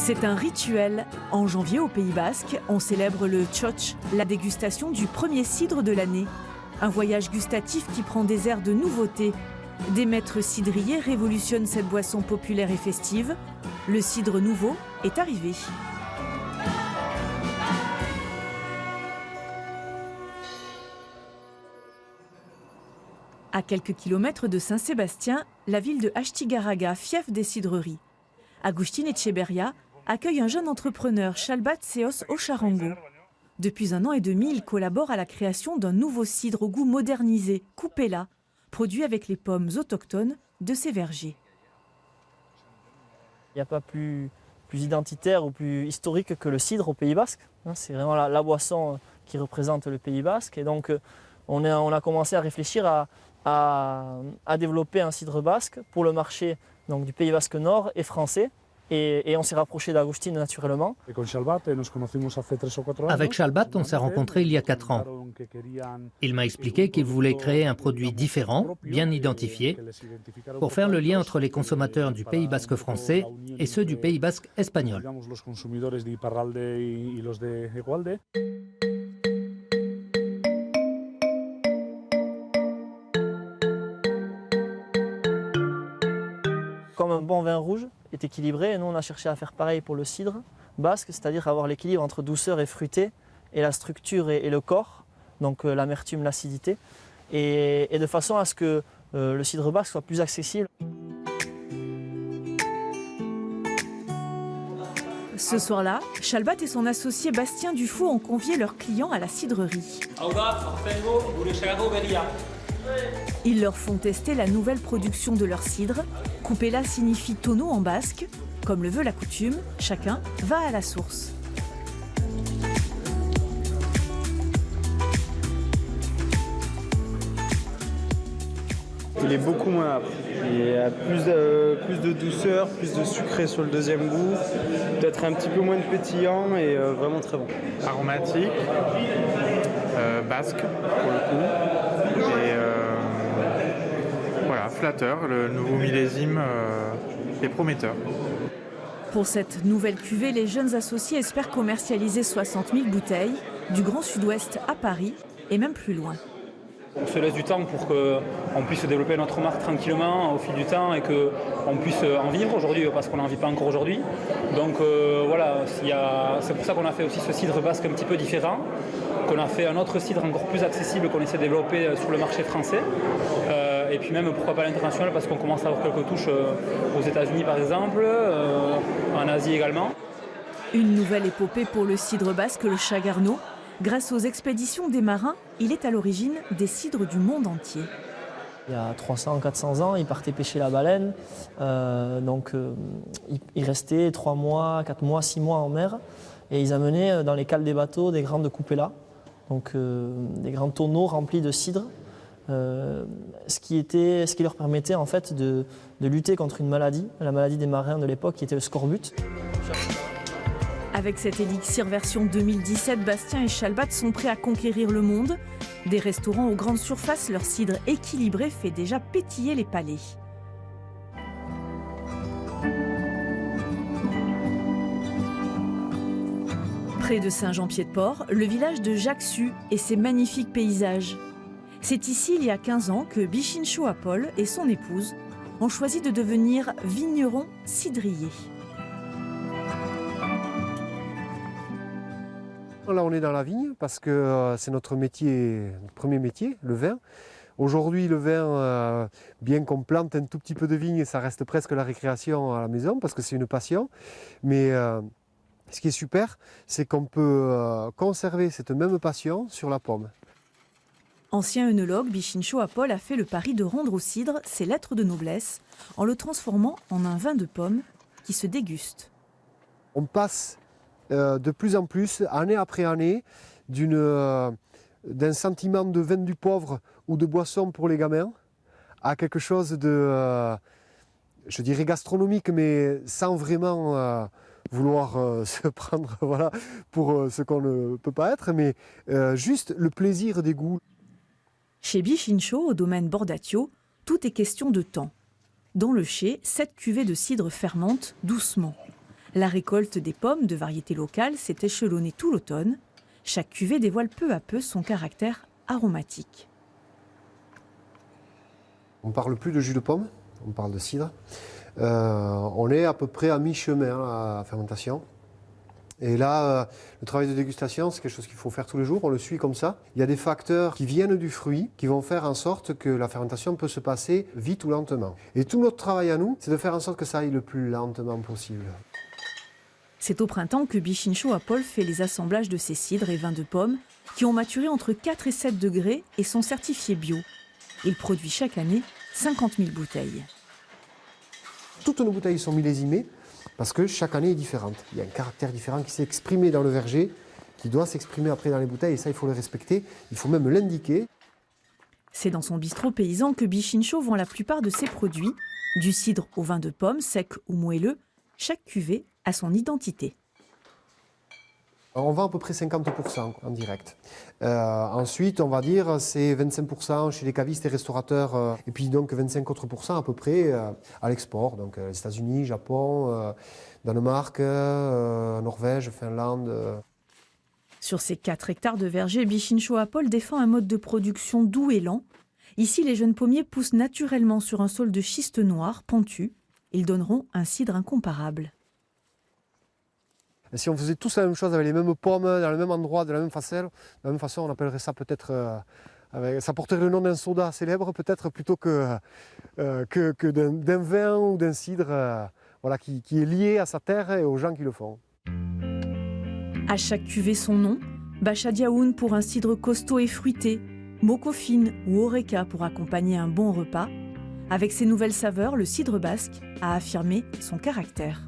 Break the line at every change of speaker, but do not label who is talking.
C'est un rituel. En janvier, au Pays Basque, on célèbre le Txotx, la dégustation du premier cidre de l'année. Un voyage gustatif qui prend des airs de nouveauté. Des maîtres cidriers révolutionnent cette boisson populaire et festive. Le cidre nouveau est arrivé. À quelques kilomètres de Saint-Sébastien, la ville de Astigarraga, fief des cidreries. Agustin Echeverria accueille un jeune entrepreneur, Xalbat Seos Ocharango. Depuis 1 an et demi, il collabore à la création d'un nouveau cidre au goût modernisé, Kupela, produit avec les pommes autochtones de ses vergers.
Il n'y a pas plus identitaire ou plus historique que le cidre au Pays Basque. C'est vraiment la boisson qui représente le Pays Basque. Et donc on a commencé à réfléchir à développer un cidre basque pour le marché donc, du Pays Basque Nord et français. Et on s'est rapproché d'Agustin naturellement.
Avec Xalbat, on s'est rencontrés il y a 4 ans. Il m'a expliqué qu'il voulait créer un produit différent, bien identifié, pour faire le lien entre les consommateurs du Pays Basque français et ceux du Pays Basque espagnol.
Comme un bon vin rouge est équilibré, et nous on a cherché à faire pareil pour le cidre basque, c'est-à-dire avoir l'équilibre entre douceur et fruité, et la structure et le corps, donc l'amertume, l'acidité, et de façon à ce que le cidre basque soit plus accessible.
Ce soir-là, Xalbat et son associé Bastien Dufaux ont convié leurs clients à la cidrerie. Ils leur font tester la nouvelle production de leur cidre. Kupela signifie tonneau en basque. Comme le veut la coutume, chacun va à la source.
Il est beaucoup moins âpre. Il y a plus de douceur, plus de sucré sur le deuxième goût, peut-être un petit peu moins de pétillant et vraiment très bon.
Aromatique, basque pour le coup, et voilà, flatteur, le nouveau millésime est prometteur.
Pour cette nouvelle cuvée, les jeunes associés espèrent commercialiser 60 000 bouteilles du Grand Sud-Ouest à Paris et même plus loin.
On se laisse du temps pour qu'on puisse développer notre marque tranquillement au fil du temps et qu'on puisse en vivre aujourd'hui parce qu'on n'en vit pas encore aujourd'hui. Donc voilà, c'est pour ça qu'on a fait aussi ce cidre basque un petit peu différent, qu'on a fait un autre cidre encore plus accessible qu'on essaie de développer sur le marché français. Et puis même pourquoi pas à l'international parce qu'on commence à avoir quelques touches aux États-Unis par exemple, en Asie également.
Une nouvelle épopée pour le cidre basque, le Chagarno. Grâce aux expéditions des marins, il est à l'origine des cidres du monde entier.
Il y a 300-400 ans, ils partaient pêcher la baleine. Ils restaient 3 mois, 4 mois, 6 mois en mer. Et ils amenaient dans les cales des bateaux des grandes Kupela, donc des grands tonneaux remplis de cidre. Ce qui leur permettait en fait de lutter contre une maladie, la maladie des marins de l'époque qui était le scorbut.
Avec cet élixir version 2017, Bastien et Xalbat sont prêts à conquérir le monde. Des restaurants aux grandes surfaces, leur cidre équilibré fait déjà pétiller les palais. Près de Saint-Jean-Pied-de-Port, le village de Jacques-Su et ses magnifiques paysages. C'est ici, il y a 15 ans, que Bichincho Apol et son épouse ont choisi de devenir vignerons cidriers.
Là, on est dans la vigne parce que c'est notre métier, notre premier métier, le vin. Aujourd'hui, le vin, bien qu'on plante un tout petit peu de vigne, ça reste presque la récréation à la maison parce que c'est une passion. Mais ce qui est super, c'est qu'on peut conserver cette même passion sur la pomme.
Ancien œnologue, Bichincho Apol a fait le pari de rendre au cidre ses lettres de noblesse en le transformant en un vin de pomme qui se déguste.
On passe de plus en plus, année après année, d'un sentiment de vin du pauvre ou de boisson pour les gamins à quelque chose de, je dirais gastronomique, mais sans vraiment vouloir se prendre voilà, pour ce qu'on ne peut pas être, mais juste le plaisir des goûts.
Chez Bichincho, au domaine Bordatio, tout est question de temps. Dans le chai, 7 cuvées de cidre fermentent doucement. La récolte des pommes de variétés locales s'est échelonnée tout l'automne. Chaque cuvée dévoile peu à peu son caractère aromatique.
On ne parle plus de jus de pomme, on parle de cidre. On est à peu près à mi-chemin à la fermentation. Et là, le travail de dégustation, c'est quelque chose qu'il faut faire tous les jours, on le suit comme ça. Il y a des facteurs qui viennent du fruit, qui vont faire en sorte que la fermentation peut se passer vite ou lentement. Et tout notre travail à nous, c'est de faire en sorte que ça aille le plus lentement possible.
C'est au printemps que Bichincho à Paul fait les assemblages de ses cidres et vins de pommes qui ont maturé entre 4 et 7 degrés et sont certifiés bio. Il produit chaque année 50 000 bouteilles.
Toutes nos bouteilles sont millésimées parce que chaque année est différente. Il y a un caractère différent qui s'est exprimé dans le verger, qui doit s'exprimer après dans les bouteilles, et ça, il faut le respecter. Il faut même l'indiquer.
C'est dans son bistrot paysan que Bichincho vend la plupart de ses produits. Du cidre au vin de pomme, sec ou moelleux, chaque cuvée a son identité.
On vend à peu près 50% en direct. Ensuite, on va dire c'est 25% chez les cavistes et restaurateurs, et puis donc 25 autres % à peu près à l'export, donc les États-Unis, Japon, Danemark, Norvège, Finlande.
Sur ces 4 hectares de verger, Bichincho à Paul défend un mode de production doux et lent. Ici, les jeunes pommiers poussent naturellement sur un sol de schiste noir, pentu. Ils donneront un cidre incomparable.
Et si on faisait tous la même chose avec les mêmes pommes, dans le même endroit, de la même façon, on appellerait ça peut-être... ça porterait le nom d'un soda célèbre peut-être plutôt que d'un vin ou d'un cidre voilà, qui est lié à sa terre et aux gens qui le font.
À chaque cuvée son nom, Bachadiaoun pour un cidre costaud et fruité, Mokofine ou Oreca pour accompagner un bon repas. Avec ses nouvelles saveurs, le cidre basque a affirmé son caractère.